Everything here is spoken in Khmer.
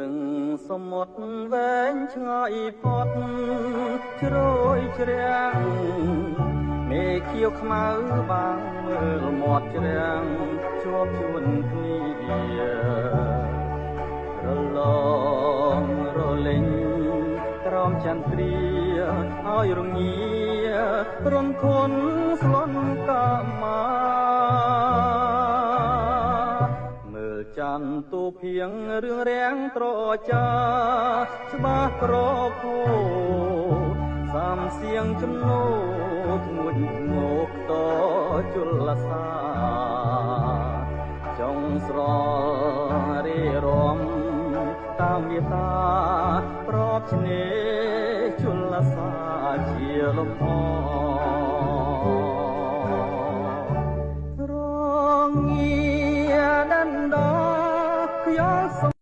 ទាំងសមុទ្រវែងឆ្ងាយផុតជ្រោយជ្រាំងមេខៀវខ្មៅបាំងមើលមាត់ជ្រាំងជាប់ជួនគ្នារលងរលេងក្រោមចន្ទ្រាឲ្យរងារំធនស្លន់កាមាមើលច័ន្ទទូភៀងរឿងរាំងត្រចាច្បាស់ប្រភោសំសៀងចំណោធ្ងួចងោកតជលសាចុងស្ររីរំតាមមេតាប្រពឆ្នេរជលសាជាលំអរងាដណ្ដខ្យល់